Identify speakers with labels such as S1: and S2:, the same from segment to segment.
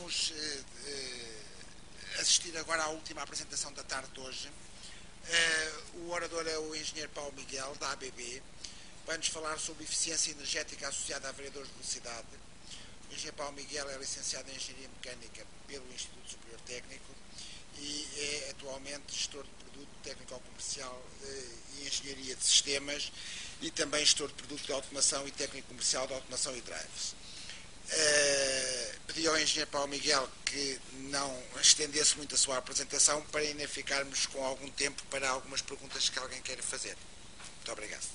S1: Vamos assistir agora à última apresentação da tarde de hoje. O orador é o engenheiro Paulo Miguel, da ABB. Vai-nos falar sobre eficiência energética associada a variadores de velocidade. O engenheiro Paulo Miguel é licenciado em Engenharia Mecânica pelo Instituto Superior Técnico e é atualmente gestor de produto técnico-comercial e engenharia de sistemas e também gestor de produto de automação e técnico comercial de automação e drives. Pedi ao engenheiro Paulo Miguel que não estendesse muito a sua apresentação para ainda ficarmos com algum tempo para algumas perguntas que alguém queira fazer. Muito obrigado.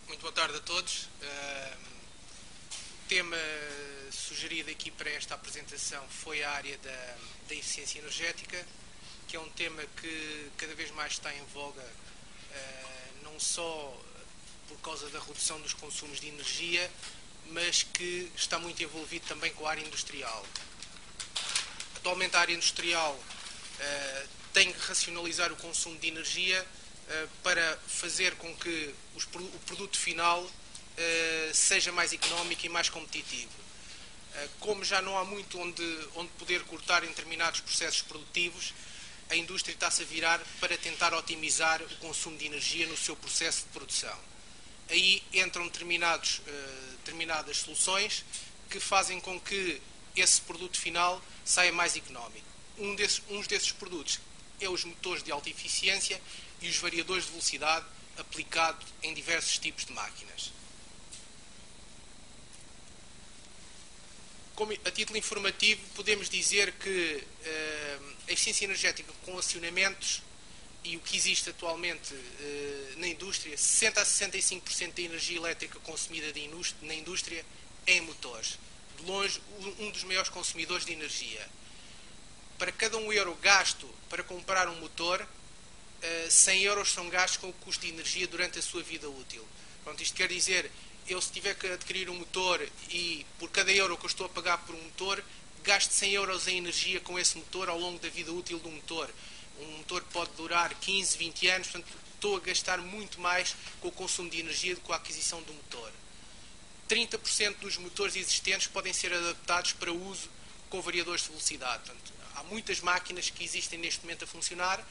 S2: Muito boa tarde a todos. O tema sugerido aqui para esta apresentação foi a área da eficiência energética, que é um tema que cada vez mais está em voga, não só por causa da redução dos consumos de energia, mas que está muito envolvido também com a área industrial. Atualmente a área industrial tem que racionalizar o consumo de energia para fazer com que o produto final seja mais económico e mais competitivo. Como já não há muito onde poder cortar em determinados processos produtivos, a indústria está-se a virar para tentar otimizar o consumo de energia no seu processo de produção. Aí entram determinadas soluções que fazem com que esse produto final saia mais económico. Um desses produtos é os motores de alta eficiência e os variadores de velocidade aplicados em diversos tipos de máquinas. A título informativo, podemos dizer que a eficiência energética com acionamentos e o que existe atualmente na indústria, 60% a 65% da energia elétrica consumida na indústria é em motores. De longe, um dos maiores consumidores de energia. Para cada €1 gasto para comprar um motor, 100 euros são gastos com o custo de energia durante a sua vida útil. Pronto, isto quer dizer, eu se tiver que adquirir um motor e por cada euro que eu estou a pagar por um motor, gasto 100 euros em energia com esse motor ao longo da vida útil do motor. Um motor pode durar 15, 20 anos, portanto estou a gastar muito mais com o consumo de energia do que com a aquisição do motor. 30% dos motores existentes podem ser adaptados para uso com variadores de velocidade. Portanto, há muitas máquinas que existem neste momento a funcionar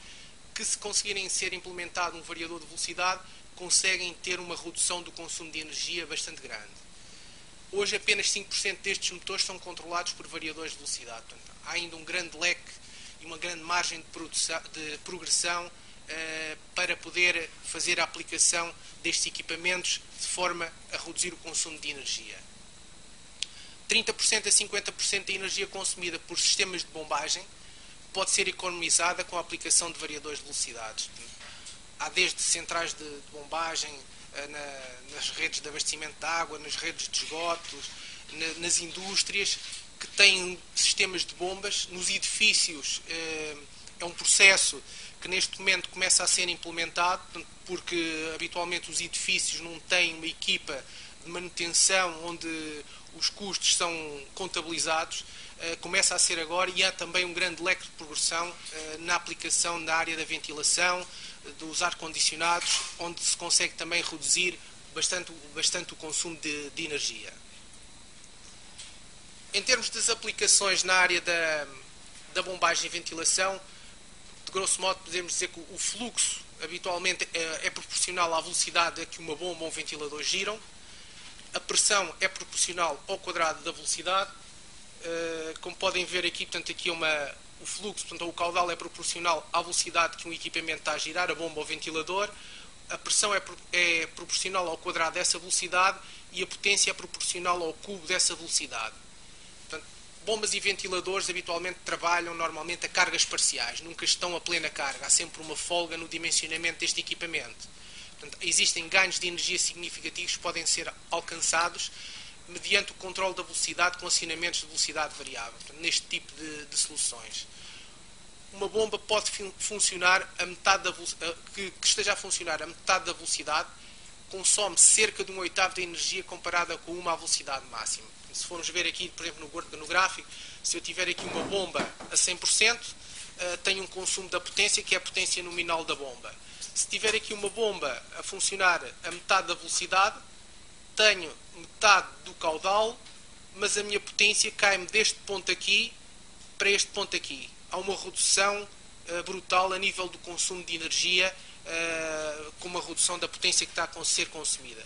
S2: que, se conseguirem ser implementado um variador de velocidade, conseguem ter uma redução do consumo de energia bastante grande. Hoje apenas 5% destes motores são controlados por variadores de velocidade. Portanto, há ainda um grande leque e uma grande margem de progressão para poder fazer a aplicação destes equipamentos de forma a reduzir o consumo de energia. 30% a 50% da energia consumida por sistemas de bombagem pode ser economizada com a aplicação de variadores de velocidades. Há desde centrais de bombagem, nas redes de abastecimento de água, nas redes de esgotos, nas indústrias que têm sistemas de bombas. Nos edifícios é um processo que neste momento começa a ser implementado, porque habitualmente os edifícios não têm uma equipa de manutenção onde os custos são contabilizados. Começa a ser agora, e há também um grande leque de progressão na aplicação na área da ventilação, dos ar-condicionados, onde se consegue também reduzir bastante o consumo de energia. Em termos das aplicações na área da bombagem e ventilação, de grosso modo podemos dizer que o fluxo habitualmente é proporcional à velocidade a que uma bomba ou um ventilador giram, a pressão é proporcional ao quadrado da velocidade. Como podem ver aqui, portanto, aqui o fluxo, portanto, o caudal é proporcional à velocidade que um equipamento está a girar, a bomba ou o ventilador, a pressão é proporcional ao quadrado dessa velocidade e a potência é proporcional ao cubo dessa velocidade. Portanto, bombas e ventiladores habitualmente trabalham normalmente a cargas parciais, nunca estão a plena carga, há sempre uma folga no dimensionamento deste equipamento. Portanto, existem ganhos de energia significativos que podem ser alcançados mediante o controle da velocidade com acionamentos de velocidade variável, portanto, neste tipo de soluções. Uma bomba pode funcionar a metade que esteja a funcionar a metade da velocidade, consome cerca de 1/8 da energia comparada com uma à velocidade máxima. Se formos ver aqui, por exemplo, no gráfico, se eu tiver aqui uma bomba a 100%, tenho um consumo da potência, que é a potência nominal da bomba. Se tiver aqui uma bomba a funcionar a metade da velocidade, tenho metade do caudal, mas a minha potência cai-me deste ponto aqui para este ponto aqui. Há uma redução brutal a nível do consumo de energia, com uma redução da potência que está a ser consumida.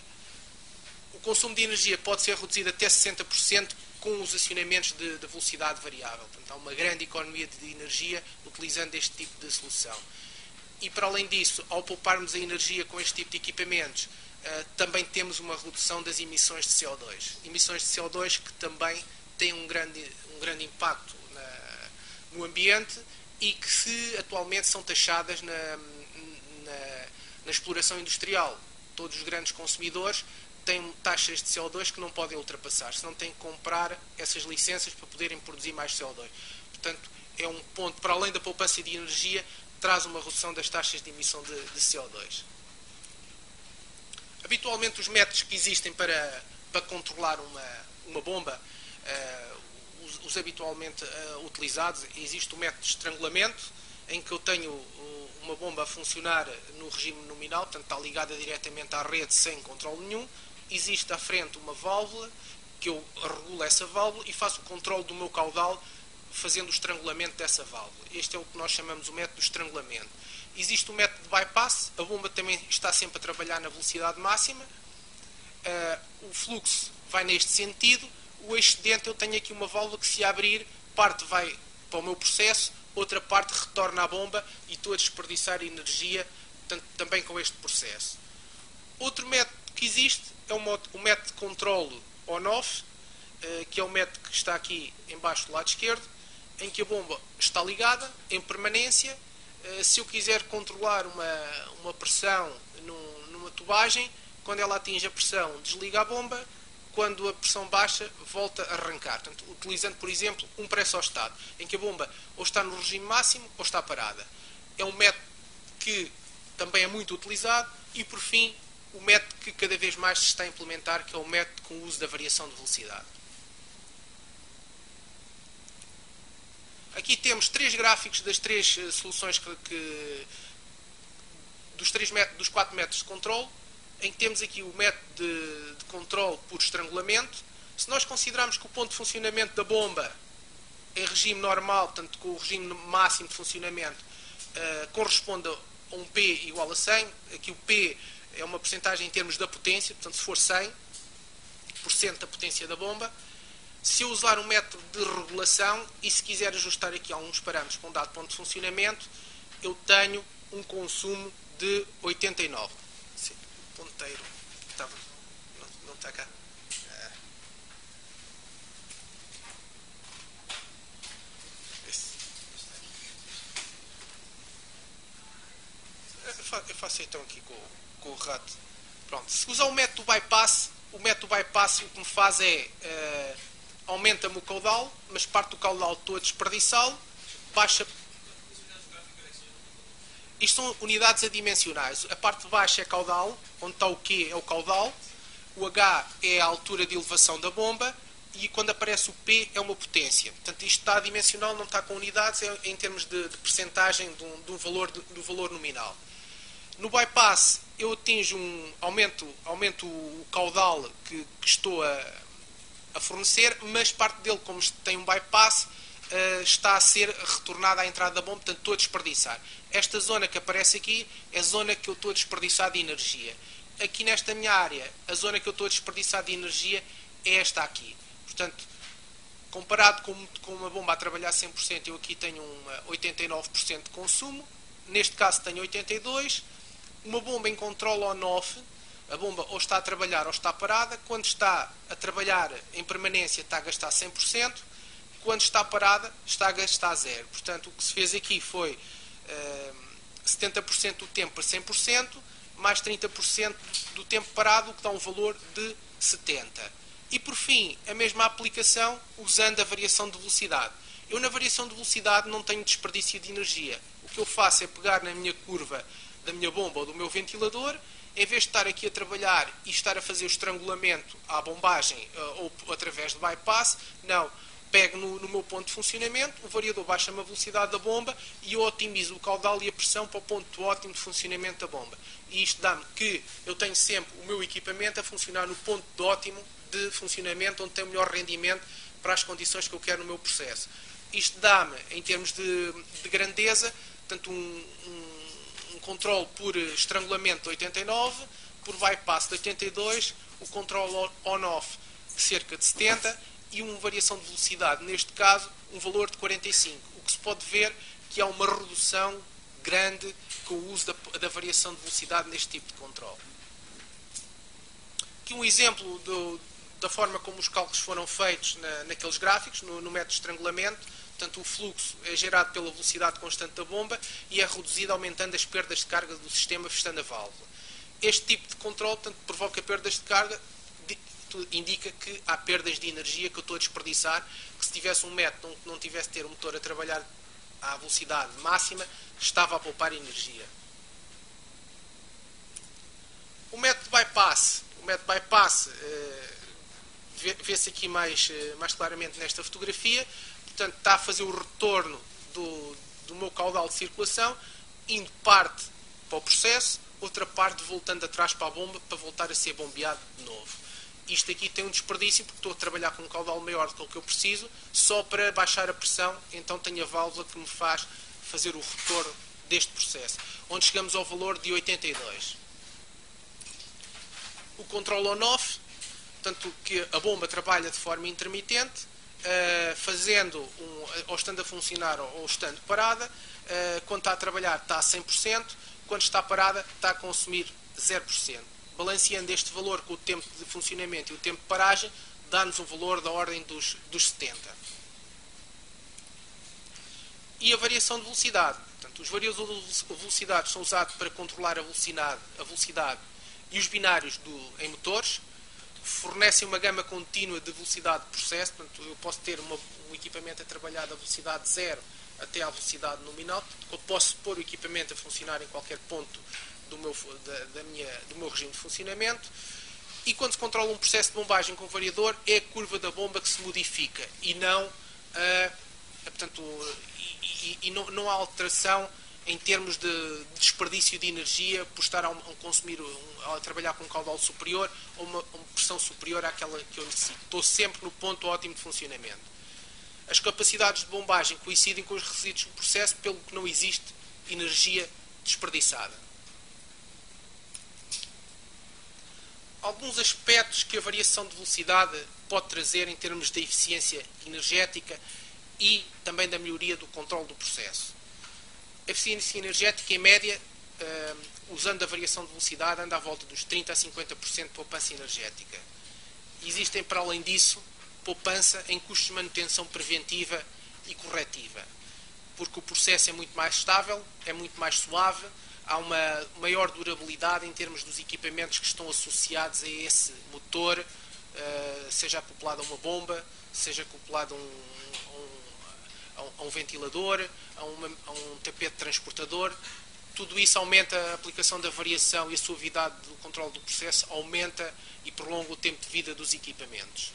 S2: O consumo de energia pode ser reduzido até 60% com os acionamentos de velocidade variável. Portanto, há uma grande economia de energia utilizando este tipo de solução. E, para além disso, ao pouparmos a energia com este tipo de equipamentos, também temos uma redução das emissões de CO2. Emissões de CO2 que também têm um grande impacto no ambiente e que atualmente são taxadas na exploração industrial. Todos os grandes consumidores têm taxas de CO2 que não podem ultrapassar, senão têm que comprar essas licenças para poderem produzir mais CO2. Portanto, é um ponto, para além da poupança de energia, traz uma redução das taxas de emissão de CO2. Habitualmente, os métodos que existem para controlar uma bomba, os habitualmente utilizados, existe o método de estrangulamento, em que eu tenho uma bomba a funcionar no regime nominal, portanto está ligada diretamente à rede sem controle nenhum. Existe à frente uma válvula, que eu regulo essa válvula e faço o controle do meu caudal fazendo o estrangulamento dessa válvula. Este é o que nós chamamos o método de estrangulamento. Existe o método de bypass, a bomba também está sempre a trabalhar na velocidade máxima, o fluxo vai neste sentido, o excedente eu tenho aqui uma válvula que, se abrir, parte vai para o meu processo, outra parte retorna à bomba e estou a desperdiçar energia também com este processo. Outro método que existe é o método de controle on-off, que é o método que está aqui em baixo do lado esquerdo, em que a bomba está ligada em permanência. Se eu quiser controlar uma pressão numa tubagem, quando ela atinge a pressão, desliga a bomba. Quando a pressão baixa, volta a arrancar. Portanto, utilizando, por exemplo, um pressostado, em que a bomba ou está no regime máximo ou está parada. É um método que também é muito utilizado. E, por fim, o método que cada vez mais se está a implementar, que é o método com o uso da variação de velocidade. Aqui temos 3 gráficos das 3 soluções dos 4 métodos de controle, em que temos aqui o método de controle por estrangulamento. Se nós considerarmos que o ponto de funcionamento da bomba em regime normal, portanto com o regime máximo de funcionamento, corresponde a um P igual a 100, aqui o P é uma percentagem em termos da potência, portanto se for 100% da potência da bomba, se eu usar um método de regulação e se quiser ajustar aqui alguns parâmetros para um dado ponto de funcionamento, eu tenho um consumo de 89. Sim, o ponteiro não está cá. Eu faço então aqui com o rato. Pronto, se usar o método bypass, o que me faz é aumenta-me o caudal, mas parte do caudal estou a desperdiçá-lo, baixa. Isto são unidades adimensionais. A parte de baixo é caudal, onde está o Q é o caudal, o H é a altura de elevação da bomba e quando aparece o P é uma potência. Portanto, isto está adimensional, não está com unidades, é em termos de percentagem do valor nominal. No bypass, eu atinjo aumento o caudal que estou a fornecer, mas parte dele, como tem um bypass, está a ser retornada à entrada da bomba, portanto estou a desperdiçar. Esta zona que aparece aqui é a zona que eu estou a desperdiçar de energia. Aqui nesta minha área, a zona que eu estou a desperdiçar de energia é esta aqui. Portanto, comparado com uma bomba a trabalhar 100%, eu aqui tenho 89% de consumo. Neste caso tenho 82%. Uma bomba em controle on-off, a bomba ou está a trabalhar ou está parada. Quando está a trabalhar em permanência está a gastar 100%. Quando está parada está a gastar 0%. Portanto, o que se fez aqui foi 70% do tempo para 100%, mais 30% do tempo parado, o que dá um valor de 70%. E por fim, a mesma aplicação usando a variação de velocidade. Eu na variação de velocidade não tenho desperdício de energia. O que eu faço é pegar na minha curva da minha bomba ou do meu ventilador, em vez de estar aqui a trabalhar e estar a fazer o estrangulamento à bombagem ou através de bypass, não. pego no meu ponto de funcionamento, o variador baixa-me a velocidade da bomba e eu otimizo o caudal e a pressão para o ponto ótimo de funcionamento da bomba. E isto dá-me que eu tenho sempre o meu equipamento a funcionar no ponto ótimo de funcionamento, onde tem o melhor rendimento para as condições que eu quero no meu processo. Isto dá-me, em termos de grandeza, portanto, um controle por estrangulamento de 89, por bypass de 82, o controle on-off de cerca de 70 e uma variação de velocidade, neste caso, um valor de 45. O que se pode ver que há uma redução grande com o uso da variação de velocidade neste tipo de controle. Aqui um exemplo da forma como os cálculos foram feitos naqueles gráficos, no método de estrangulamento. Portanto, o fluxo é gerado pela velocidade constante da bomba e é reduzido aumentando as perdas de carga do sistema fechando a válvula. Este tipo de controle, portanto, provoca perdas de carga, indica que há perdas de energia que eu estou a desperdiçar, que se tivesse um método que não tivesse ter o motor a trabalhar à velocidade máxima, estava a poupar energia. O método bypass. O método bypass vê-se aqui mais claramente nesta fotografia. Portanto, está a fazer o retorno do meu caudal de circulação, indo parte para o processo, outra parte voltando atrás para a bomba para voltar a ser bombeado de novo. Isto aqui tem um desperdício porque estou a trabalhar com um caudal maior do que o que eu preciso, só para baixar a pressão, então tenho a válvula que me faz fazer o retorno deste processo, onde chegamos ao valor de 82. O controle on-off, portanto, que a bomba trabalha de forma intermitente, ou estando a funcionar ou estando parada, quando está a trabalhar está a 100%, quando está parada está a consumir 0%. Balanceando este valor com o tempo de funcionamento e o tempo de paragem, dá-nos um valor da ordem dos 70. E a variação de velocidade. Portanto, os variadores de velocidade são usados para controlar a velocidade e os binários em motores. Fornecem uma gama contínua de velocidade de processo. Portanto, eu posso ter um equipamento a trabalhar da velocidade 0 até à velocidade nominal. Eu posso pôr o equipamento a funcionar em qualquer ponto do meu regime de funcionamento. E quando se controla um processo de bombagem com variador, é a curva da bomba que se modifica e não, não há alteração em termos de desperdício de energia por estar a trabalhar com um caudal superior ou uma pressão superior àquela que eu necessito. Estou sempre no ponto ótimo de funcionamento. As capacidades de bombagem coincidem com os resíduos do processo, pelo que não existe energia desperdiçada. Alguns aspectos que a variação de velocidade pode trazer em termos de eficiência energética e também da melhoria do controle do processo. A eficiência energética, em média, usando a variação de velocidade, anda à volta dos 30% a 50% de poupança energética. Existem, para além disso, poupança em custos de manutenção preventiva e corretiva, porque o processo é muito mais estável, é muito mais suave, há uma maior durabilidade em termos dos equipamentos que estão associados a esse motor, seja acoplado a uma bomba, seja acoplado a um ventilador, a um tapete transportador. Tudo isso aumenta a aplicação da variação e a suavidade do controle do processo, aumenta e prolonga o tempo de vida dos equipamentos.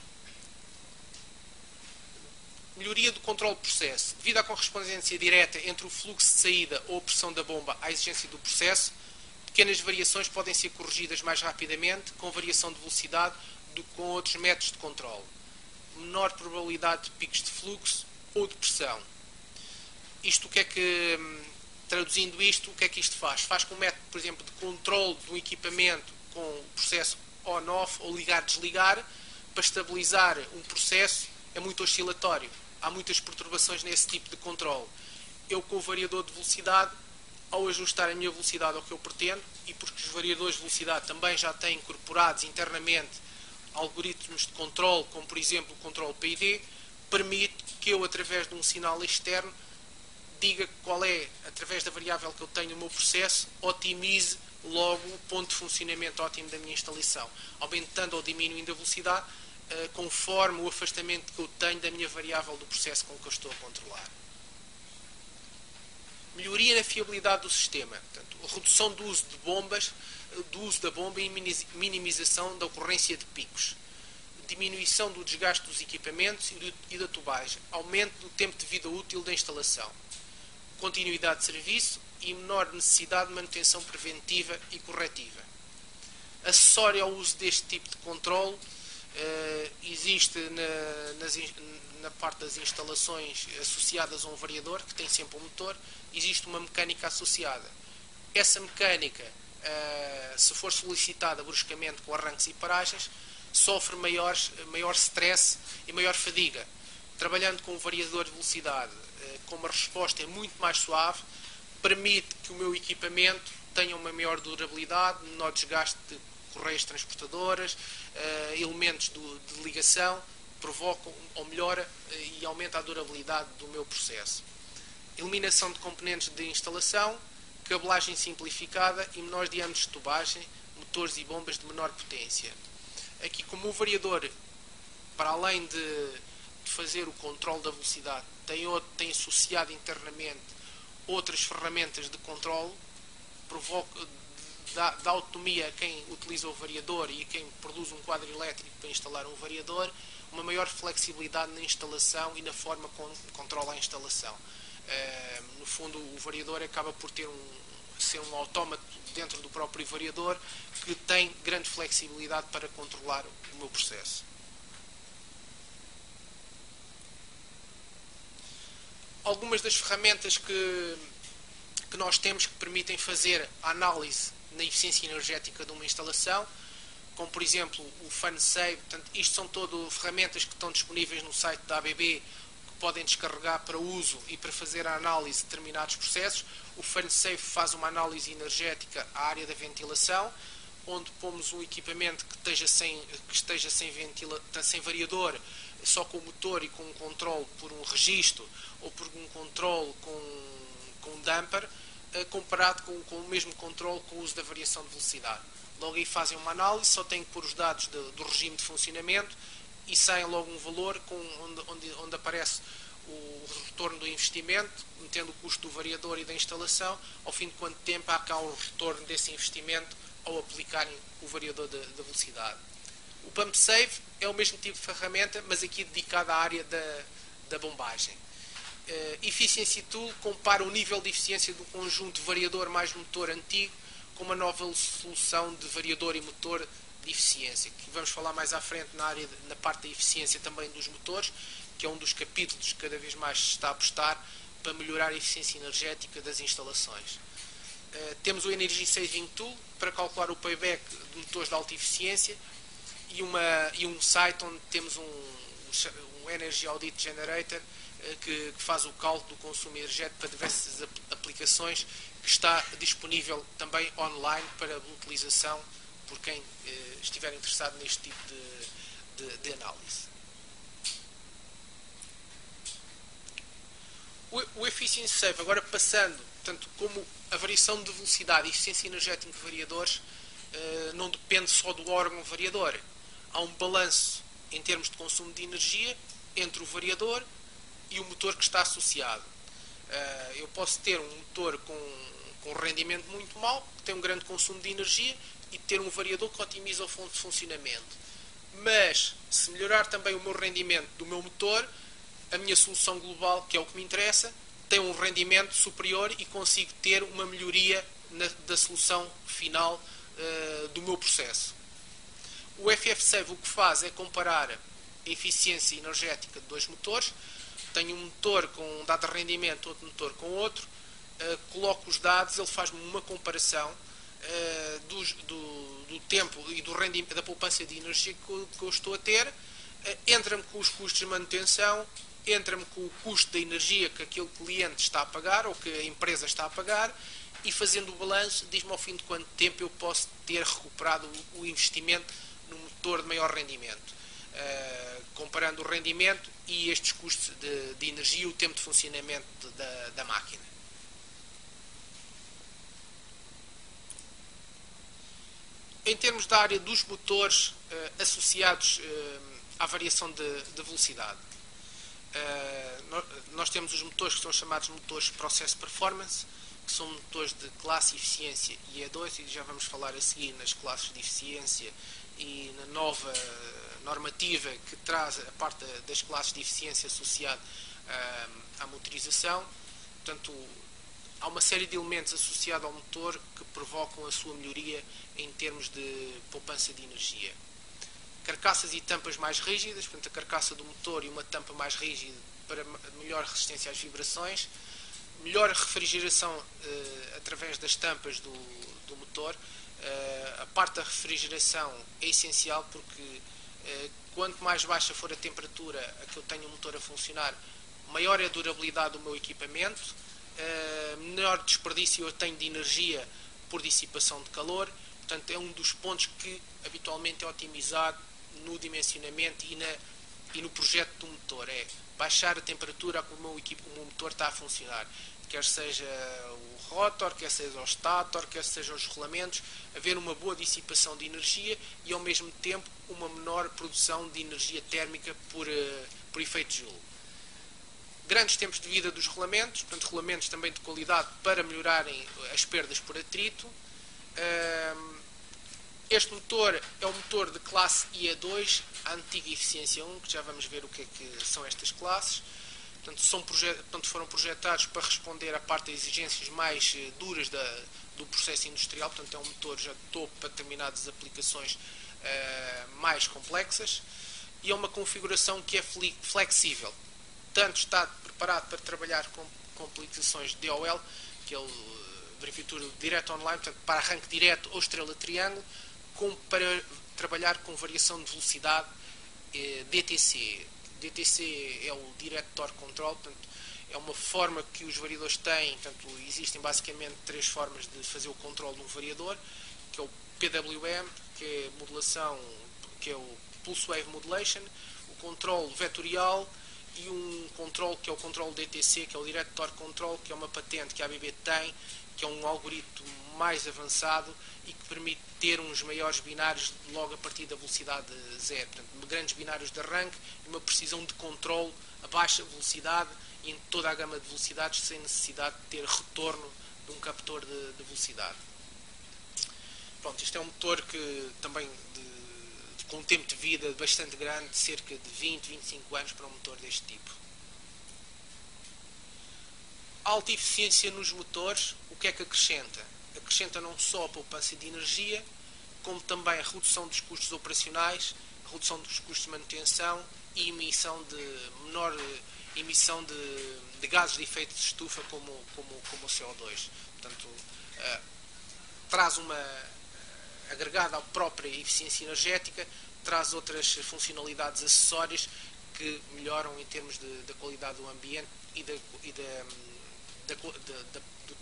S2: Melhoria do controle do processo. Devido à correspondência direta entre o fluxo de saída ou a pressão da bomba à exigência do processo, pequenas variações podem ser corrigidas mais rapidamente com variação de velocidade do que com outros métodos de controle. Menor probabilidade de picos de fluxo ou de pressão. Traduzindo isto, o que é que isto faz? Faz com um método, por exemplo, de controle do equipamento com o processo on-off ou ligar-desligar, para estabilizar um processo, é muito oscilatório. Há muitas perturbações nesse tipo de controle. Eu, com o variador de velocidade, ao ajustar a minha velocidade ao que eu pretendo, e porque os variadores de velocidade também já têm incorporados internamente algoritmos de controle, como por exemplo o controle PID, permite que eu, através de um sinal externo, diga qual é, através da variável que eu tenho no meu processo, otimize logo o ponto de funcionamento ótimo da minha instalação, aumentando ou diminuindo a velocidade, conforme o afastamento que eu tenho da minha variável do processo com que eu estou a controlar. Melhoria na fiabilidade do sistema. Portanto, a redução do uso da bomba e minimização da ocorrência de picos. diminuição do desgaste dos equipamentos e da tubagem, aumento do tempo de vida útil da instalação, continuidade de serviço e menor necessidade de manutenção preventiva e corretiva. Acessório ao uso deste tipo de controle, existe na parte das instalações associadas a um variador, que tem sempre um motor, existe uma mecânica associada. Essa mecânica, se for solicitada bruscamente com arranques e paragens, sofre maior stress e maior fadiga. Trabalhando com um variador de velocidade com uma resposta muito mais suave, permite que o meu equipamento tenha uma maior durabilidade, menor desgaste de correias transportadoras, elementos de ligação, provocam ou melhora e aumenta a durabilidade do meu processo. Eliminação de componentes de instalação, cabelagem simplificada e menores diâmetros de tubagem, motores e bombas de menor potência. Aqui, como o variador, para além de fazer o controle da velocidade, tem associado internamente outras ferramentas de controle, dá autonomia a quem utiliza o variador e a quem produz um quadro elétrico para instalar um variador, uma maior flexibilidade na instalação e na forma como controla a instalação. No fundo, o variador acaba por ser um autómato dentro do próprio variador que tem grande flexibilidade para controlar o meu processo. Algumas das ferramentas que nós temos que permitem fazer a análise na eficiência energética de uma instalação, como por exemplo o FunSave. Portanto, isto são todas ferramentas que estão disponíveis no site da ABB, que podem descarregar para uso e para fazer a análise de determinados processos. O FunSave faz uma análise energética à área da ventilação, onde pomos um equipamento que esteja sem variador, só com o motor e com um controle por um registro ou por um controle com um damper, comparado com o mesmo controle com o uso da variação de velocidade. Logo aí fazem uma análise, só têm que pôr os dados do regime de funcionamento e saem logo um valor onde aparece o retorno do investimento, metendo o custo do variador e da instalação, ao fim de quanto tempo há cá um retorno desse investimento ao aplicarem o variador da velocidade. O PumpSave é o mesmo tipo de ferramenta, mas aqui dedicada à área da bombagem. Efficiency Tool compara o nível de eficiência do conjunto variador mais motor antigo com uma nova solução de variador e motor de eficiência, que vamos falar mais à frente na parte da eficiência também dos motores, que é um dos capítulos que cada vez mais se está a apostar para melhorar a eficiência energética das instalações. Temos o Energy Saving Tool para calcular o payback de motores de alta eficiência e um site onde temos um Energy Audit Generator que faz o cálculo do consumo energético para diversas aplicações, que está disponível também online para utilização por quem estiver interessado neste tipo de análise. O Efficiency Save, agora passando, portanto, como a variação de velocidade e eficiência energética de variadores não depende só do órgão variador. Há um balanço em termos de consumo de energia entre o variador e o motor que está associado. Eu posso ter um motor com rendimento muito mau, que tem um grande consumo de energia, e ter um variador que otimiza o funcionamento. Mas, se melhorar também o meu rendimento do meu motor, a minha solução global, que é o que me interessa, tem um rendimento superior e consigo ter uma melhoria da solução final do meu processo. O FFSave o que faz é comparar a eficiência energética de dois motores. Tenho um motor com um dado de rendimento, outro motor com outro, coloco os dados, ele faz-me uma comparação do tempo e do rendimento, da poupança de energia que eu estou a ter, entra-me com os custos de manutenção, entra-me com o custo da energia que aquele cliente está a pagar ou que a empresa está a pagar, e fazendo o balanço diz-me ao fim de quanto tempo eu posso ter recuperado o investimento no motor de maior rendimento, comparando o rendimento e estes custos de energia e o tempo de funcionamento da máquina. Em termos da área dos motores associados à variação de velocidade, nós temos os motores que são chamados motores Process Performance, que são motores de classe eficiência e E2, e já vamos falar a seguir nas classes de eficiência e na nova normativa que traz a parte das classes de eficiência associada à motorização. Portanto, há uma série de elementos associados ao motor que provocam a sua melhoria em termos de poupança de energia. Carcaças e tampas mais rígidas, portanto a carcaça do motor e uma tampa mais rígida para melhor resistência às vibrações, melhor refrigeração através das tampas do motor. A parte da refrigeração é essencial porque quanto mais baixa for a temperatura a que eu tenho o motor a funcionar, maior é a durabilidade do meu equipamento, menor desperdício eu tenho de energia por dissipação de calor. Portanto, é um dos pontos que habitualmente é otimizado no dimensionamento e no projeto do motor. É baixar a temperatura a que o meu motor está a funcionar. Quer seja o rotor, quer seja o stator, quer seja os rolamentos, haver uma boa dissipação de energia e ao mesmo tempo uma menor produção de energia térmica por efeito Joule. Grandes tempos de vida dos rolamentos, portanto rolamentos também de qualidade para melhorarem as perdas por atrito. Este motor é o motor de classe IE2, a antiga eficiência 1, que já vamos ver o que é que são estas classes. Portanto, foram projetados para responder à parte das exigências mais duras do processo industrial. Portanto, é um motor já de topo para determinadas aplicações mais complexas. E é uma configuração que é flexível. Tanto está preparado para trabalhar com aplicações de DOL, que é o abreviatura direto online, portanto, para arranque direto ou estrela triângulo, como para trabalhar com variação de velocidade DTC. DTC é o Direct Torque Control, portanto, é uma forma que os variadores têm. Portanto, existem basicamente 3 formas de fazer o controle de um variador, que é o PWM, que é modulação, que é o Pulse Wave Modulation, o controle vetorial e um controle que é o controle DTC, que é o Direct Torque Control, que é uma patente que a ABB tem, que é um algoritmo mais avançado e que permite ter uns maiores binários logo a partir da velocidade zero. Portanto, grandes binários de arranque e uma precisão de controle a baixa velocidade e em toda a gama de velocidades sem necessidade de ter retorno de um captor de velocidade. Pronto, isto é um motor que também com um tempo de vida bastante grande, de cerca de 20, 25 anos para um motor deste tipo. Alta eficiência nos motores, o que é que acrescenta? Acrescenta não só a poupança de energia, como também a redução dos custos operacionais, a redução dos custos de manutenção e menor emissão de gases de efeito de estufa como o CO2. Portanto, traz agregada à própria eficiência energética, traz outras funcionalidades acessórias que melhoram em termos da qualidade do ambiente e do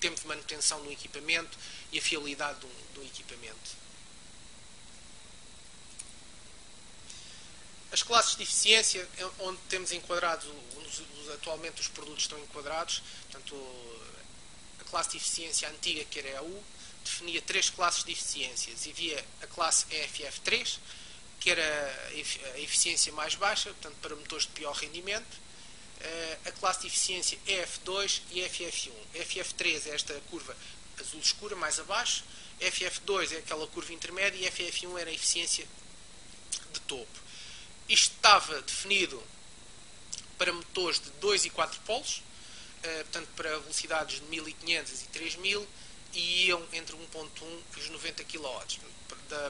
S2: tempo de manutenção do equipamento e a fiabilidade do equipamento. As classes de eficiência, onde temos enquadrados, atualmente os produtos estão enquadrados, portanto, a classe de eficiência antiga, que era a U, definia 3 classes de eficiências. Havia a classe EFF3, que era a eficiência mais baixa, portanto, para motores de pior rendimento. A classe de eficiência EF2 e FF1. FF3 é esta curva azul escura, mais abaixo. FF2 é aquela curva intermédia e FF1 era a eficiência de topo. Isto estava definido para motores de 2 e 4 polos, portanto, para velocidades de 1500 e 3000, e iam entre 1.1 e os 90 kW,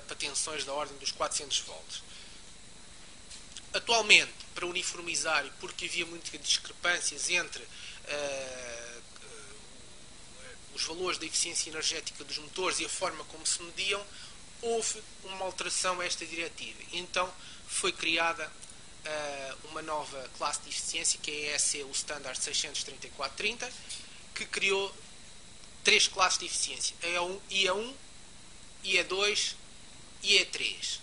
S2: para tensões da ordem dos 400 volts. Atualmente, para uniformizar e porque havia muitas discrepâncias entre os valores da eficiência energética dos motores e a forma como se mediam, houve uma alteração a esta diretiva. Então, foi criada uma nova classe de eficiência, que é a ESC, o Standard 63430, que criou 3 classes de eficiência, IE1, IE2 e IE3.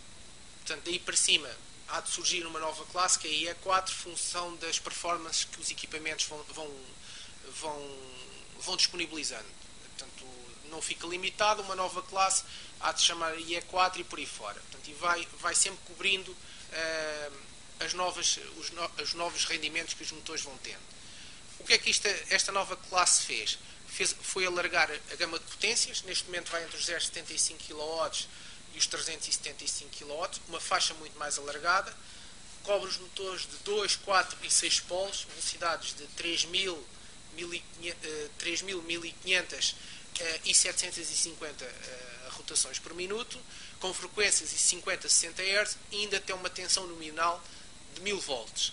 S2: Portanto, daí para cima há de surgir uma nova classe, que é a IE4, função das performances que os equipamentos vão disponibilizando. Portanto, não fica limitado, uma nova classe há de chamar IE4 e por aí fora. Portanto, e vai sempre cobrindo os novos rendimentos que os motores vão tendo. O que é que esta nova classe fez? Foi alargar a gama de potências. Neste momento vai entre os 0,75 kW e os 375 kW, uma faixa muito mais alargada, cobre os motores de 2, 4 e 6 polos, velocidades de 3.000, 1.500 e 750 rotações por minuto, com frequências de 50 a 60 Hz e ainda tem uma tensão nominal de 1000 volts.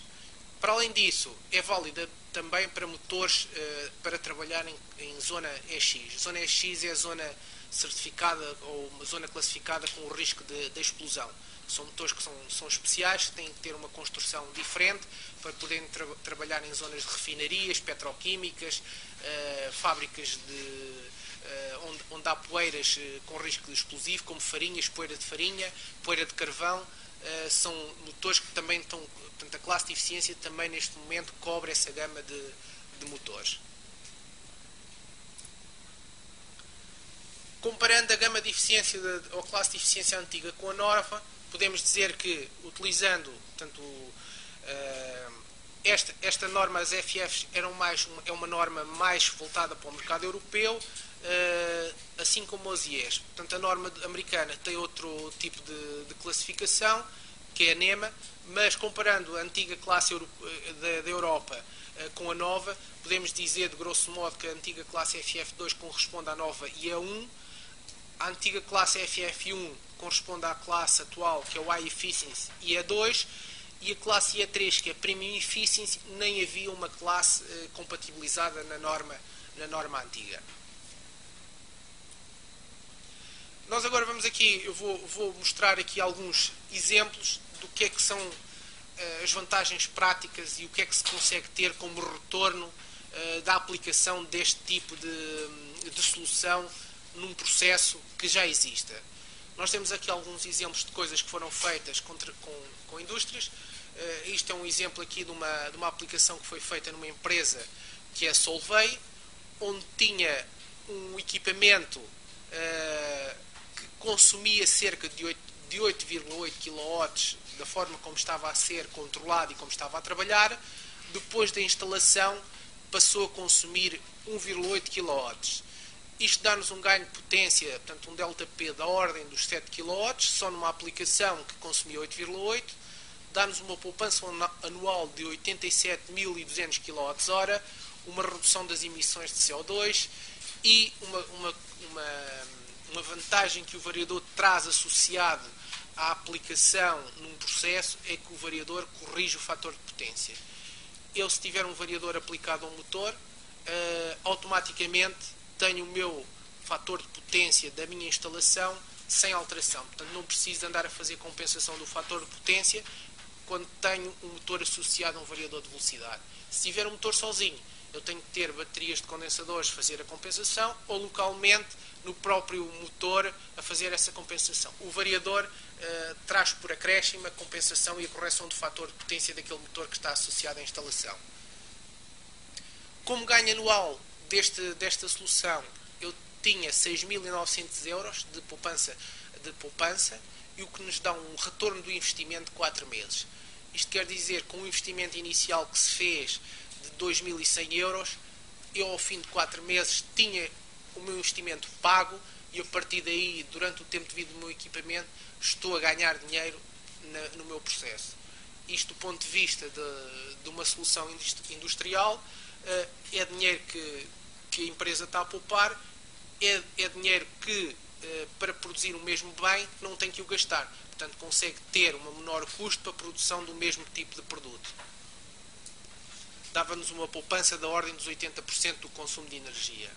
S2: Para além disso, é válida também para motores para trabalhar em zona EX. Zona EX é a zona certificada ou uma zona classificada com o risco de explosão. São motores que são especiais, que têm que ter uma construção diferente para poderem trabalhar em zonas de refinarias, petroquímicas, fábricas onde há poeiras com risco de explosivo, como farinhas, poeira de farinha, poeira de carvão. São motores que também estão, portanto, a classe de eficiência também neste momento cobre essa gama de motores. Comparando a gama de eficiência ou a classe de eficiência antiga com a nova, podemos dizer que, utilizando, portanto, esta norma, as FFs, é uma norma mais voltada para o mercado europeu, assim como os IEs. Portanto, a norma americana tem outro tipo de classificação, que é a NEMA, mas comparando a antiga classe da Europa com a nova, podemos dizer, de grosso modo, que a antiga classe FF2 corresponde à nova IE1, a antiga classe FF1 corresponde à classe atual, que é o High Efficiency IE2, e a classe IE3, que é Premium Efficiency, nem havia uma classe compatibilizada na norma antiga. Nós agora vamos aqui, eu vou mostrar aqui alguns exemplos do que é que são as vantagens práticas e o que é que se consegue ter como retorno da aplicação deste tipo de solução num processo que já exista. Nós temos aqui alguns exemplos de coisas que foram feitas com indústrias. Isto é um exemplo aqui de uma aplicação que foi feita numa empresa que é a Solvay, onde tinha um equipamento que consumia cerca de 8,8 kW da forma como estava a ser controlado e como estava a trabalhar. Depois da instalação passou a consumir 1,8 kW. Isto dá-nos um ganho de potência, portanto um ΔP da ordem dos 7 kW, só numa aplicação que consumia 8,8, dá-nos uma poupança anual de 87.200 kWh, uma redução das emissões de CO2 e uma vantagem que o variador traz associado à aplicação num processo é que o variador corrige o fator de potência. Eu, se tiver um variador aplicado a um motor, automaticamente tenho o meu fator de potência da minha instalação sem alteração. Portanto, não preciso andar a fazer compensação do fator de potência quando tenho um motor associado a um variador de velocidade. Se tiver um motor sozinho, eu tenho que ter baterias de condensadores a fazer a compensação ou localmente no próprio motor a fazer essa compensação. O variador traz por acréscimo a compensação e a correção do fator de potência daquele motor que está associado à instalação. Como ganho anual desta solução, eu tinha 6.900 euros de poupança e o que nos dá um retorno do investimento de 4 meses. Isto quer dizer que um investimento inicial que se fez de 2.100 euros, eu ao fim de 4 meses tinha o meu investimento pago e a partir daí, durante o tempo de vida do meu equipamento, estou a ganhar dinheiro no meu processo. Isto do ponto de vista de uma solução industrial, é dinheiro que a empresa está a poupar, é dinheiro que, para produzir o mesmo bem, não tem que o gastar. Portanto, consegue ter um menor custo para a produção do mesmo tipo de produto. Dava-nos uma poupança da ordem dos 80% do consumo de energia.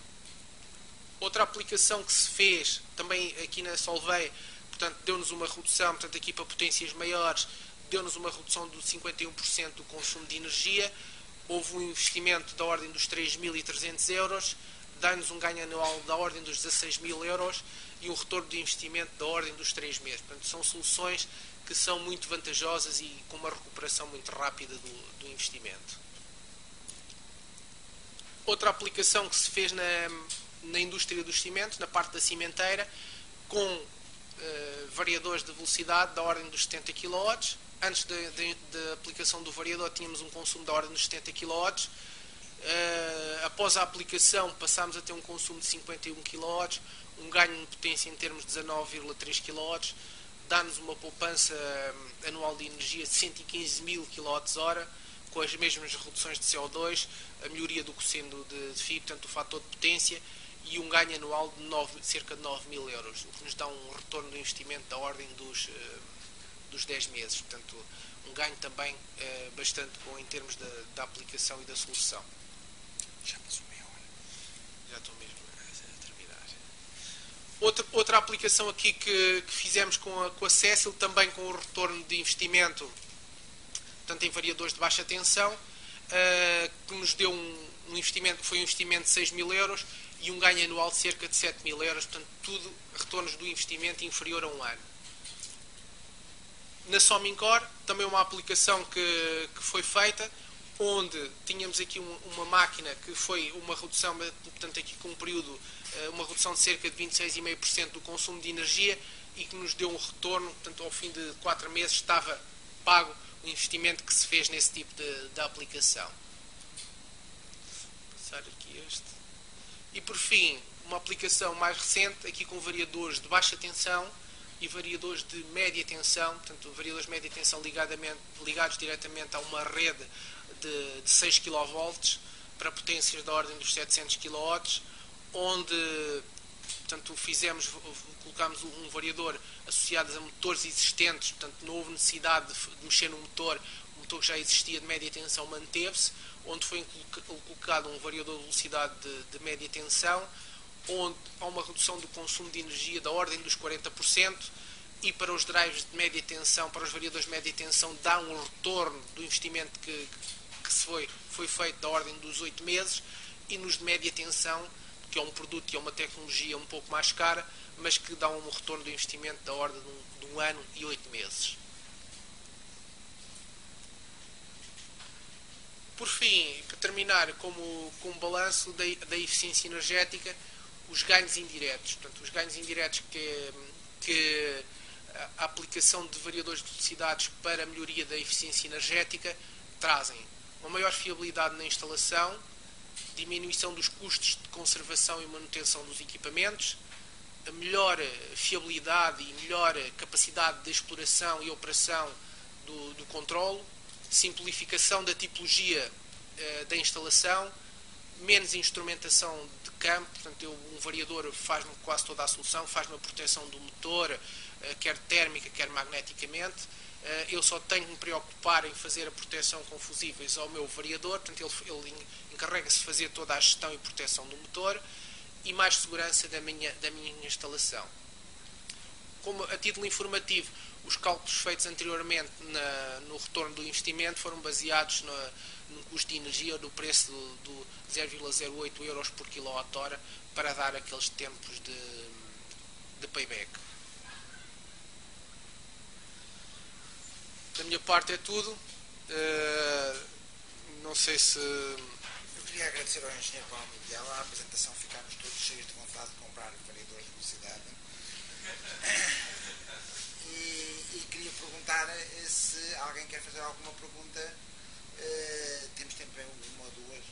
S2: Outra aplicação que se fez, também aqui na Solvay, portanto, deu-nos uma redução, portanto, aqui para potências maiores, deu-nos uma redução de 51% do consumo de energia. Houve um investimento da ordem dos 3.300 euros, dá-nos um ganho anual da ordem dos 16.000 euros e um retorno de investimento da ordem dos 3 meses. Portanto, são soluções que são muito vantajosas e com uma recuperação muito rápida do investimento. Outra aplicação que se fez na indústria dos cimentos, na parte da cimenteira, com variadores de velocidade da ordem dos 70 kW. Antes da aplicação do variador tínhamos um consumo da ordem dos 70 kW. Após a aplicação passámos a ter um consumo de 51 kW. um ganho de potência em termos de 19,3 kW, dá-nos uma poupança anual de energia de 115 mil kWh, com as mesmas reduções de CO2, a melhoria do quociente de FI, portanto o fator de potência, e um ganho anual de cerca de 9 mil euros, o que nos dá um retorno do investimento da ordem dos 10 meses. Portanto, um ganho também bastante bom em termos da aplicação e da solução.
S1: Já passou meia hora.
S2: Já estou mesmo a terminar. Outra aplicação aqui que fizemos com a Cecil, também com o retorno de investimento, portanto em variadores de baixa tensão, que nos deu um investimento, que foi um investimento de 6 mil euros e um ganho anual de cerca de 7 mil euros, portanto tudo retornos do investimento inferior a um ano. Na Somincor, também uma aplicação que foi feita, onde tínhamos aqui uma máquina que foi uma redução, portanto aqui com um período, uma redução de cerca de 26,5% do consumo de energia e que nos deu um retorno, portanto ao fim de 4 meses estava pago o investimento que se fez nesse tipo de aplicação. Vou passar aqui este. E por fim, uma aplicação mais recente, aqui com variadores de baixa tensão e variadores de média tensão, portanto variadores de média tensão ligados diretamente a uma rede de 6 kV para potências da ordem dos 700 kW, onde portanto colocámos um variador associado a motores existentes, portanto não houve necessidade de mexer no motor, o motor que já existia de média tensão manteve-se, onde foi colocado um variador de velocidade de média tensão, onde há uma redução do consumo de energia da ordem dos 40%, e para os drives de média tensão, para os variadores de média tensão, dá um retorno do investimento que foi feito da ordem dos 8 meses, e nos de média tensão, que é um produto e é uma tecnologia um pouco mais cara, mas que dá um retorno do investimento da ordem de um ano e 8 meses. Por fim, para terminar, como balanço da eficiência energética, os ganhos indiretos. Portanto, os ganhos indiretos que a aplicação de variadores de velocidades para a melhoria da eficiência energética trazem uma maior fiabilidade na instalação, diminuição dos custos de conservação e manutenção dos equipamentos, a melhor fiabilidade e melhor capacidade de exploração e operação do controlo, simplificação da tipologia da instalação, menos instrumentação de campo, portanto um variador faz-me quase toda a solução, faz-me a proteção do motor, quer térmica, quer magneticamente. Eu só tenho que me preocupar em fazer a proteção com fusíveis ao meu variador, portanto ele encarrega-se de fazer toda a gestão e proteção do motor, e mais segurança da minha instalação. Como a título informativo, os cálculos feitos anteriormente no retorno do investimento foram baseados no custo de energia do preço do 0,08 euros por kWh, para dar aqueles tempos de payback. Da minha parte é tudo. Não sei se...
S1: Eu queria agradecer ao engenheiro Paulo Miguel. À apresentação ficámos todos cheios de vontade de comprar variadores de velocidade. E queria perguntar se alguém quer fazer alguma pergunta. Temos tempo para uma ou duas.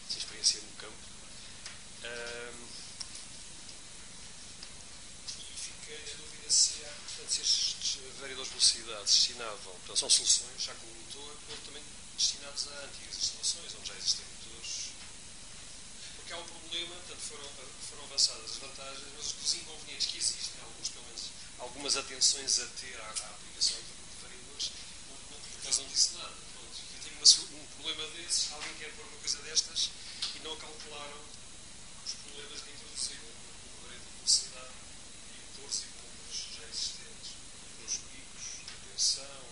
S3: Sem experiência no campo. Fica a dúvida se estes variadores de velocidade destinavam, portanto, são soluções já com o motor, ou também destinados a antigas instalações, onde já existem motores. Porque há um problema, portanto, foram avançadas as vantagens, mas os inconvenientes que existem, alguns, pelo menos, algumas atenções a ter à aplicação de variadores, por causa não disse nada. Pronto, eu tenho um problema desses, alguém quer pôr uma coisa destas e não calcularam os problemas que introduziram no variador de velocidade e motores e bombas já existentes, os picos de tensão,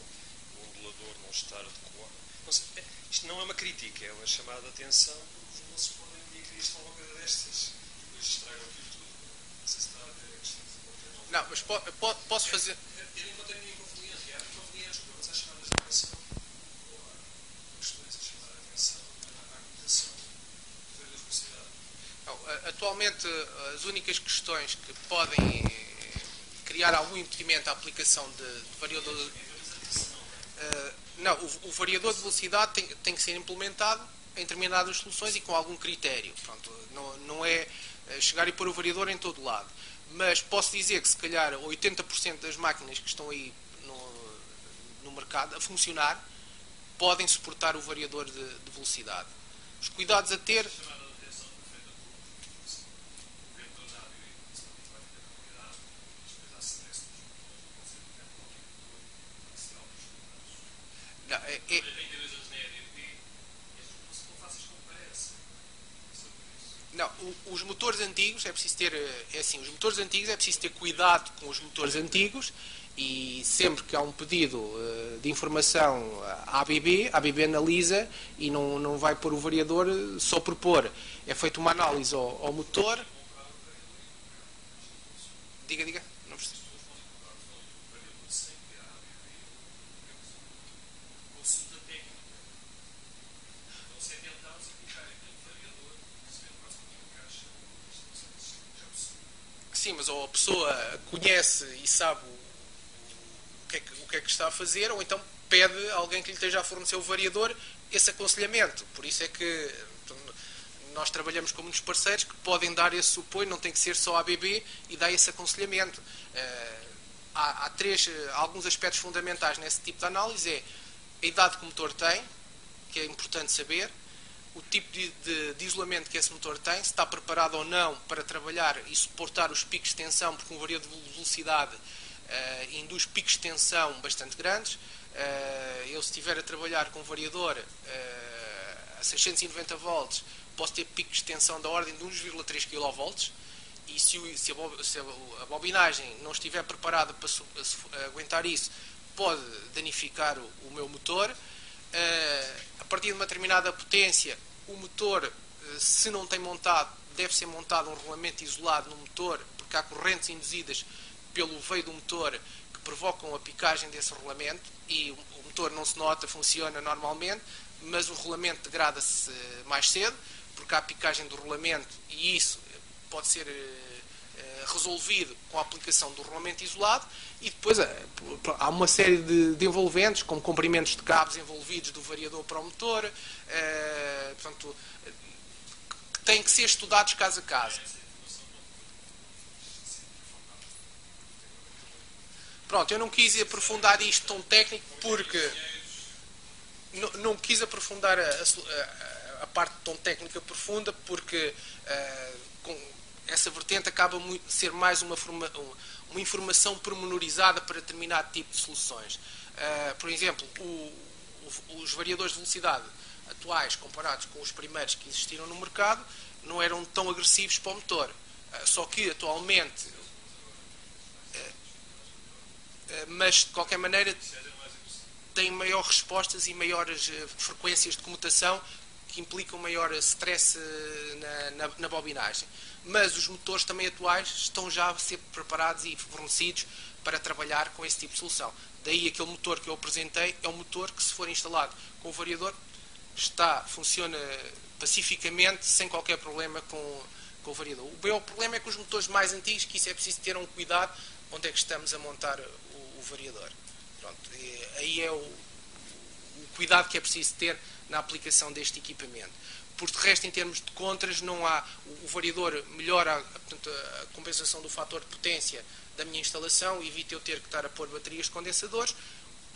S3: o ondulador não estar adequado. Não sei, isto não é uma crítica, é uma chamada de atenção, porque os moços podem um dia querer instalar uma coisa destas e depois estragam aquilo tudo. Não sei se está a ver a questão de...
S2: Não, mas posso fazer...
S3: Eu não tenho nenhum inconveniente. Há inconvenientes, mas há chamadas de atenção, ou há questões a chamar a atenção à comunicação de velocidade.
S2: atualmente as únicas questões que podem criar algum impedimento à aplicação de variador... Não, o variador de velocidade tem que ser implementado em determinadas soluções e com algum critério. Pronto, não é chegar e pôr o variador em todo lado. Mas posso dizer que se calhar 80% das máquinas que estão aí no mercado a funcionar podem suportar o variador de velocidade. Os cuidados a ter... Não, não, os motores antigos é preciso ter, os motores antigos é preciso ter cuidado com os motores antigos e sempre que há um pedido de informação à ABB, a ABB analisa e não vai pôr o variador só por pôr. É feita uma análise ao motor. Diga, não percebo. Sim, mas ou a pessoa conhece e sabe o que é que está a fazer, ou então pede a alguém que lhe esteja a fornecer o variador esse aconselhamento. Por isso é que nós trabalhamos com muitos parceiros que podem dar esse suporte, não tem que ser só a ABB e dar esse aconselhamento. Há alguns aspectos fundamentais nesse tipo de análise: é a idade que o motor tem, que é importante saber, o tipo de isolamento que esse motor tem, se está preparado ou não para trabalhar e suportar os picos de tensão, porque um variador de velocidade induz picos de tensão bastante grandes. Eu, se estiver a trabalhar com um variador a 690 volts, posso ter picos de tensão da ordem de 1,3 kV, e se a bobinagem não estiver preparada para aguentar isso, pode danificar o meu motor. A partir de uma determinada potência, o motor, se não tem montado, deve ser montado um rolamento isolado no motor, porque há correntes induzidas pelo veio do motor que provocam a picagem desse rolamento, e o motor não se nota, funciona normalmente, mas o rolamento degrada-se mais cedo, porque há a picagem do rolamento, e isso pode ser resolvido com a aplicação do rolamento isolado. E depois há uma série de envolventes, como comprimentos de cabos envolvidos do variador para o motor, portanto, que têm que ser estudados caso a caso. Pronto, eu não quis aprofundar isto tão técnico porque não quis aprofundar a parte tão técnica profunda, porque essa vertente acaba de ser mais uma informação pormenorizada para determinado tipo de soluções. Por exemplo, os variadores de velocidade atuais, comparados com os primeiros que existiram no mercado, não eram tão agressivos para o motor. Só que atualmente, mas de qualquer maneira, têm maiores respostas e maiores frequências de comutação, que implicam maior stress na bobinagem. Mas os motores também atuais estão já a ser preparados e fornecidos para trabalhar com esse tipo de solução. Daí aquele motor que eu apresentei é um motor que, se for instalado com o variador, funciona pacificamente, sem qualquer problema com o variador. O problema é com os motores mais antigos, que isso é preciso ter um cuidado onde é que estamos a montar o variador. Pronto, aí é o cuidado que é preciso ter na aplicação deste equipamento. Por de resto, em termos de contras, não há. O variador melhora portanto, a compensação do fator de potência da minha instalação, evita eu ter que estar a pôr baterias de condensadores.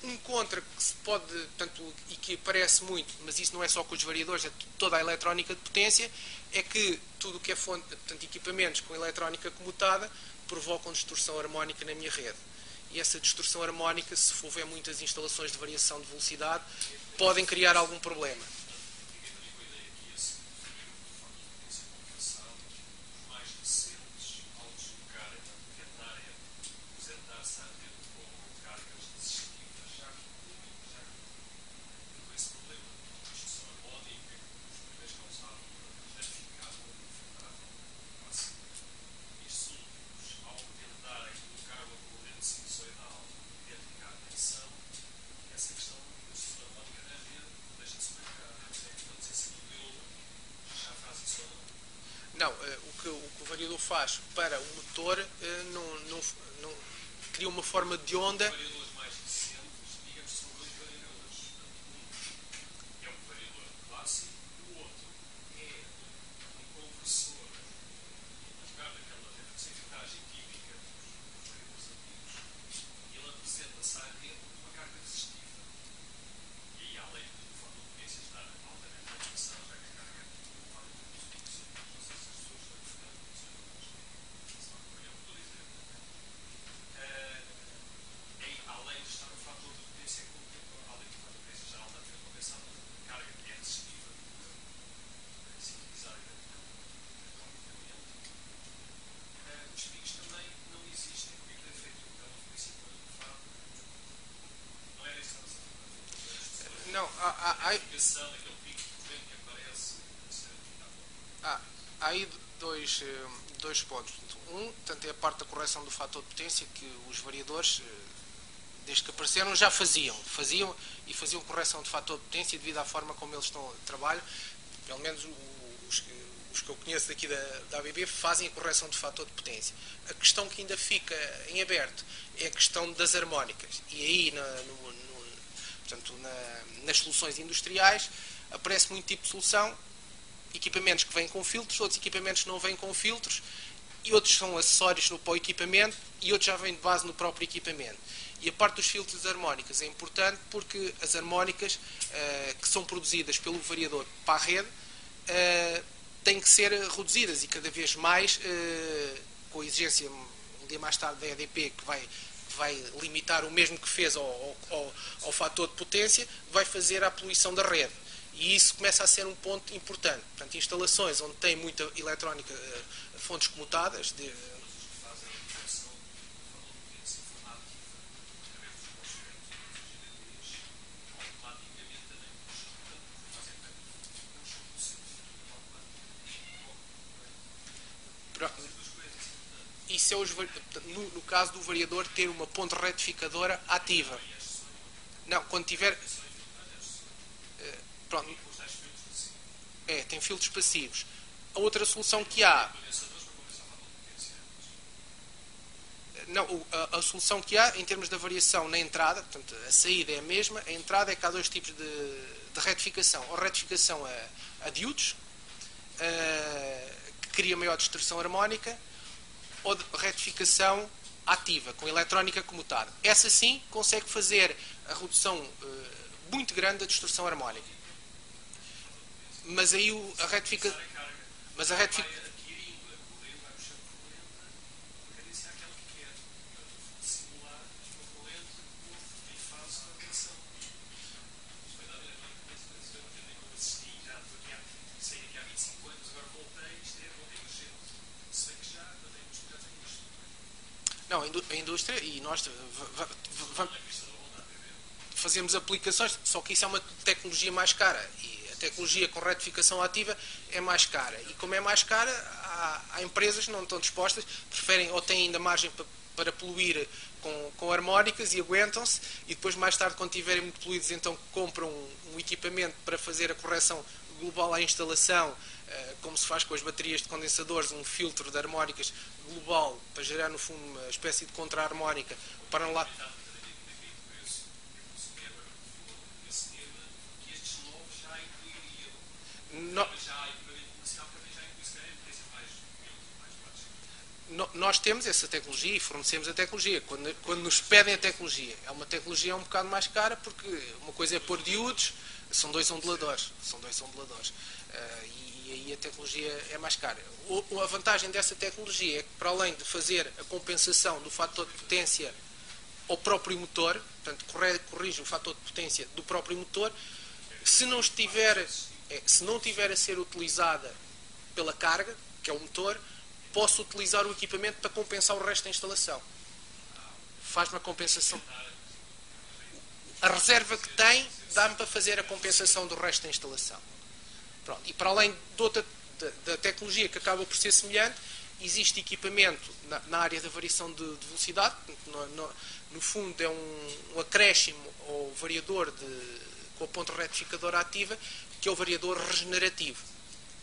S2: Um contra que se pode, portanto, e que aparece muito, mas isso não é só com os variadores, é toda a eletrónica de potência, é que tudo o que é fonte, portanto, equipamentos com eletrónica comutada provocam distorção harmónica na minha rede. E essa distorção harmónica, se houver muitas instalações de variação de velocidade, podem criar algum problema. Não, faz para o motor cria uma forma de onda.
S3: Variadores mais recentes, digamos, são dois variadores. Um é um variador clássico, o outro é um conversor, jogar naquela representagem típica dos variadores antigos, e ele apresenta-se à rede uma carga resistiva. E aí, além do fator de potência estar altamente compensado, já que a carga não faz muito difícil, não sei se as pessoas estão a ficar com isso, se não acompanham o que estou a dizer. Além de estar o fator de potência, além do fator de potência já altamente compensado, a carga é resistiva, sintetizar eletronicamente. Os picos também não existem, porque aquilo é feito pelo princípio do fato. Não era isso que estava a ser.
S2: Não,
S3: a ligação daquele pico de corrente que aparece
S2: há aí dois pontos. Tanto é a parte da correção do fator de potência que os variadores, desde que apareceram, já faziam correção de fator de potência devido à forma como eles trabalham. Pelo menos os que eu conheço daqui da ABB fazem a correção de fator de potência. A questão que ainda fica em aberto é a questão das harmónicas. E aí, portanto, nas soluções industriais, aparece muito tipo de solução, equipamentos que vêm com filtros, outros equipamentos que não vêm com filtros, e outros são acessórios para o equipamento, e outros já vêm de base no próprio equipamento. E a parte dos filtros de harmónicas é importante porque as harmónicas que são produzidas pelo variador para a rede têm que ser reduzidas, e cada vez mais, com a exigência um dia mais tarde da EDP, que vai limitar o mesmo que fez ao fator de potência, vai fazer a poluição da rede. E isso começa a ser um ponto importante. Portanto, instalações onde tem muita eletrónica, fontes comutadas, isso é no caso do variador ter uma ponte retificadora ativa. Não, quando tiver... Pronto. Tem filtros passivos. A outra solução que há... Não, a solução que há em termos da variação na entrada, portanto, a saída é a mesma, a entrada é que há dois tipos de retificação. Ou retificação a diodos, que cria maior distorção harmónica, ou de retificação ativa, com eletrónica comutada. Essa sim consegue fazer a redução muito grande da distorção harmónica. Mas aí a retificação... Não, a indústria, e nós fazemos aplicações, só que isso é uma tecnologia mais cara, e a tecnologia com retificação ativa é mais cara, e como é mais cara, há empresas que não estão dispostas, preferem ou têm ainda margem para poluir com harmónicas e aguentam-se, e depois mais tarde, quando estiverem muito poluídos, então compram um equipamento para fazer a correção global à instalação, como se faz com as baterias de condensadores, um filtro de harmónicas global para gerar no fundo uma espécie de contra-harmónica para não lá... Nós temos essa tecnologia e fornecemos a tecnologia. Quando nos pedem a tecnologia, é uma tecnologia um bocado mais cara, porque uma coisa é pôr diodos, são dois onduladores. E aí a tecnologia é mais cara. A vantagem dessa tecnologia é que, para além de fazer a compensação do fator de potência ao próprio motor, portanto, corrige o fator de potência do próprio motor, se não tiver a ser utilizada pela carga, que é o motor, posso utilizar o equipamento para compensar o resto da instalação. Faz uma compensação. A reserva que tem dá-me para fazer a compensação do resto da instalação. Pronto. E para além da tecnologia que acaba por ser semelhante, existe equipamento na área da variação de velocidade. No fundo é um acréscimo ao variador com a ponte retificadora ativa, que é o variador regenerativo.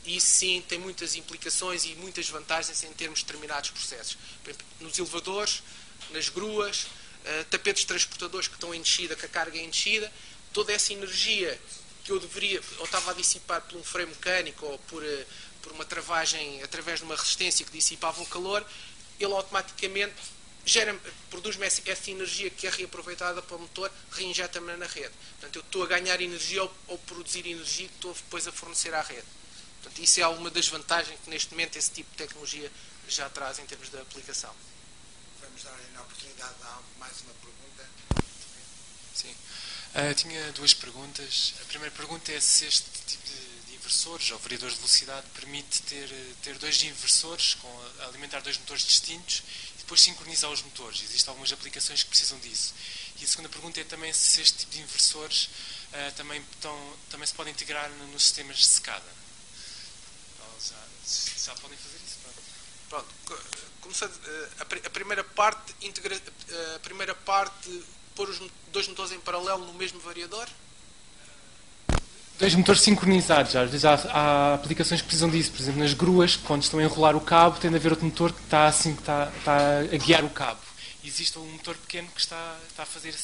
S2: E isso sim tem muitas implicações e muitas vantagens em termos de determinados processos. Por exemplo, nos elevadores, nas gruas, tapetes transportadores que estão em descida, que a carga é em descida, toda essa energia que eu deveria, ou estava a dissipar por um freio mecânico ou por uma travagem através de uma resistência que dissipava o calor, ele automaticamente produz-me essa energia que é reaproveitada para o motor, reinjeta-me na rede. Portanto, eu estou a ganhar energia ou produzir energia que estou depois a fornecer à rede. Portanto, isso é uma das vantagens que neste momento esse tipo de tecnologia já traz em termos de aplicação.
S1: Vamos dar a oportunidade de mais uma pergunta.
S4: Sim. Tinha duas perguntas. A primeira pergunta é se este tipo de inversores ou variadores de velocidade permite ter dois inversores, a alimentar dois motores distintos e depois sincronizar os motores. Existem algumas aplicações que precisam disso. E a segunda pergunta é também se este tipo de inversores também se podem integrar nos sistemas de secada. Já podem fazer isso?
S2: Pronto. Começando, a primeira parte, pôr os dois motores em paralelo no mesmo variador?
S4: Dois motores sincronizados. Às vezes há aplicações que precisam disso. Por exemplo, nas gruas, quando estão a enrolar o cabo, tem de haver outro motor que está a guiar o cabo. E existe um motor pequeno que está a fazer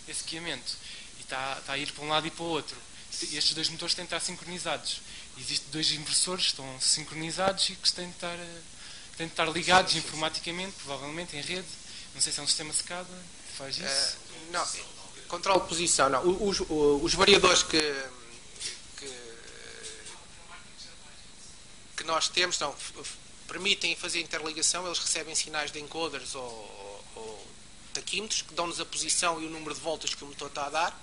S4: esse guiamento. E está a ir para um lado e para o outro. E estes dois motores têm de estar sincronizados. Existem dois inversores que estão sincronizados e que têm de estar ligados informaticamente, provavelmente, em rede. Não sei se é um sistema secado que faz isso.
S2: Não. Controle de posição, não. Os variadores que nós temos permitem fazer interligação, eles recebem sinais de encoders ou taquímetros que dão-nos a posição e o número de voltas que o motor está a dar.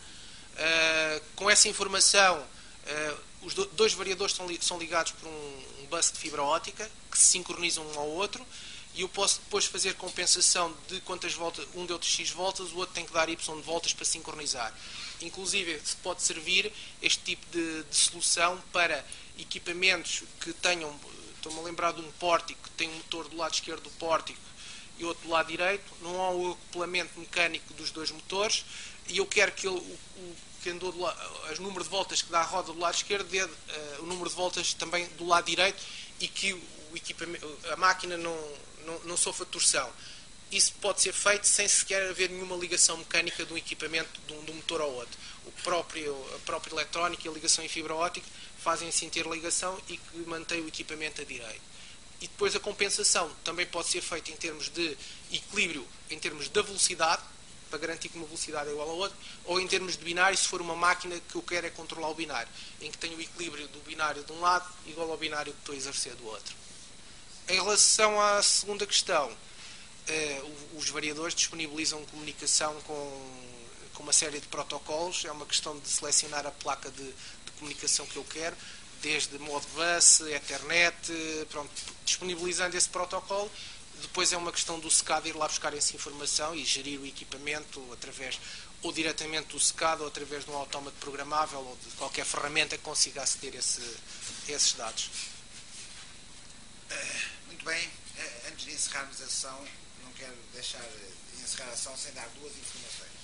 S2: Com essa informação, os dois variadores são ligados por um bus de fibra óptica que se sincronizam um ao outro e eu posso depois fazer compensação de quantas voltas, um deu X voltas, o outro tem que dar Y de voltas para sincronizar. Inclusive, se pode servir este tipo de solução para equipamentos que tenham, estou-me a lembrar de um pórtico que tem um motor do lado esquerdo do pórtico e outro do lado direito, não há o acoplamento mecânico dos dois motores e eu quero que o número de voltas que dá a roda do lado esquerdo dê o número de voltas também do lado direito e que a máquina não sofra torção. Isso pode ser feito sem sequer haver nenhuma ligação mecânica de um equipamento de um motor ao outro. A própria eletrónica e a ligação em fibra óptica fazem essa interligação e que mantém o equipamento a direito. E depois a compensação também pode ser feita em termos de equilíbrio, em termos da velocidade, para garantir que uma velocidade é igual a outra, ou em termos de binário, se for uma máquina que eu quero é controlar o binário, em que tenho o equilíbrio do binário de um lado igual ao binário que estou a exercer do outro. Em relação à segunda questão, os variadores disponibilizam comunicação com uma série de protocolos, é uma questão de selecionar a placa de comunicação que eu quero, desde Modbus, Ethernet, pronto, disponibilizando esse protocolo. Depois é uma questão do SCADA ir lá buscar essa informação e gerir o equipamento através, ou diretamente do SCADA, ou através de um autómato programável, ou de qualquer ferramenta que consiga aceder esses dados.
S1: Muito bem. Antes de encerrarmos a sessão, não quero deixar de encerrar a sessão sem dar duas informações.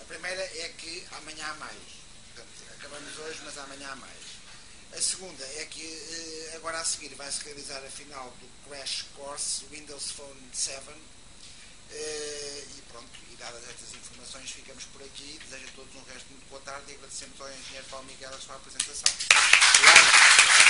S1: A primeira é que amanhã há mais. Portanto, acabamos hoje, mas amanhã há mais. A segunda é que agora a seguir vai-se realizar a final do Crash Course Windows Phone 7 e pronto, e dadas estas informações ficamos por aqui. Desejo a todos um resto de muito boa tarde e agradecemos ao engenheiro Paulo Miguel a sua apresentação. Obrigado.